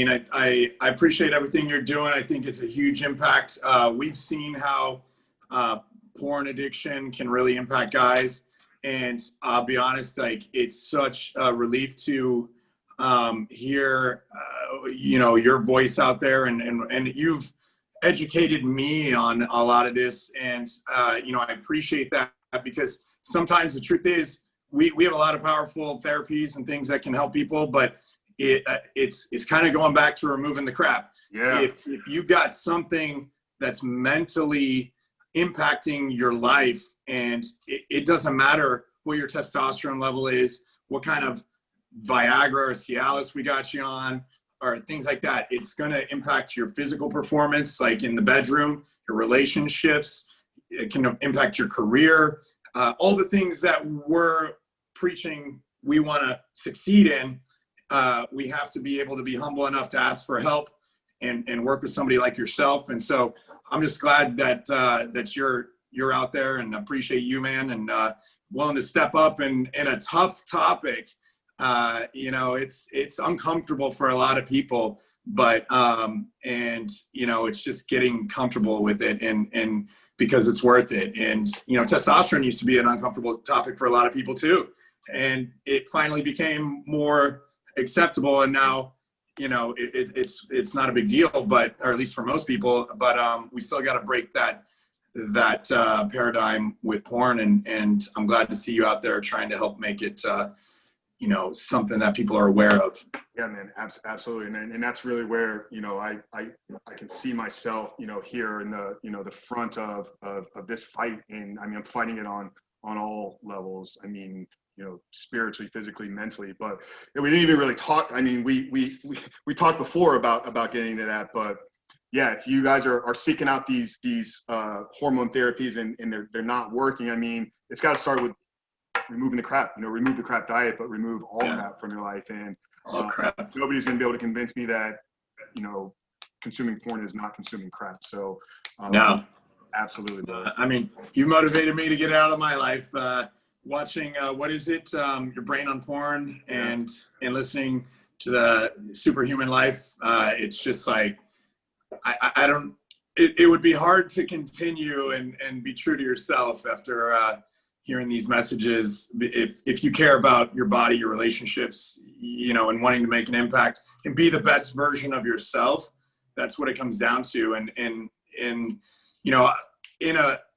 I appreciate everything you're doing. I think it's a huge impact. We've seen how porn addiction can really impact guys. And I'll be honest, like, it's such a relief to hear, your voice out there, and you've educated me on a lot of this. And, I appreciate that, because sometimes the truth is we have a lot of powerful therapies and things that can help people, but it's kind of going back to removing the crap. Yeah. If you got something that's mentally impacting your life, and it doesn't matter what your testosterone level is, what kind of Viagra or Cialis we got you on, or things like that, it's going to impact your physical performance, like in the bedroom, your relationships. It can impact your career, all the things that we're preaching we want to succeed in. We have to be able to be humble enough to ask for help and work with somebody like yourself. And so I'm just glad that that you're out there, and appreciate you, man, and willing to step up in a tough topic. It's uncomfortable for a lot of people, but it's just getting comfortable with it, and because it's worth it. And testosterone used to be an uncomfortable topic for a lot of people too, and it finally became more acceptable, and now it's not a big deal, but, or at least for most people, but we still got to break that paradigm with porn, and I'm glad to see you out there trying to help make it something that people are aware of. Yeah, man, absolutely. And that's really where I can see myself here in the front of this fight. And I mean, I'm fighting it on all levels. I mean, spiritually, physically, mentally. But we didn't even really talk. I mean, we talked before about getting to that. But yeah, if you guys are seeking out these hormone therapies and they're not working, I mean, it's got to start with removing the crap. Remove the crap diet, but remove all crap from your life. And crap. Nobody's going to be able to convince me that consuming porn is not consuming crap. So no, absolutely, bro. I mean, you motivated me to get out of my life. Watching what is it, Your Brain on Porn, and listening to the Superhuman Life. It's just like I don't. It would be hard to continue and be true to yourself after hearing these messages. If you care about your body, your relationships, and wanting to make an impact and be the best version of yourself, that's what it comes down to. And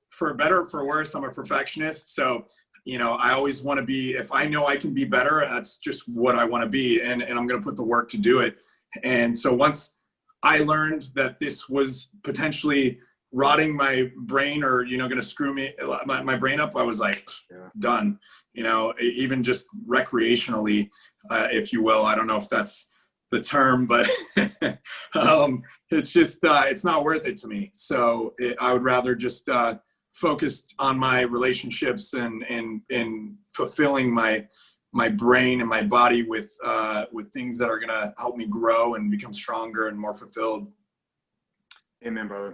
for better or for worse, I'm a perfectionist. So, I always want to be, if I know I can be better, that's just what I want to be. And I'm going to put the work to do it. And so once I learned that this was potentially rotting my brain, or going to screw my brain up, I was like, done. Even just recreationally, if you will. I don't know if that's the term, but it's just it's not worth it to me. So I would rather just focus on my relationships and fulfilling my brain and my body with things that are going to help me grow and become stronger and more fulfilled. Amen, brother.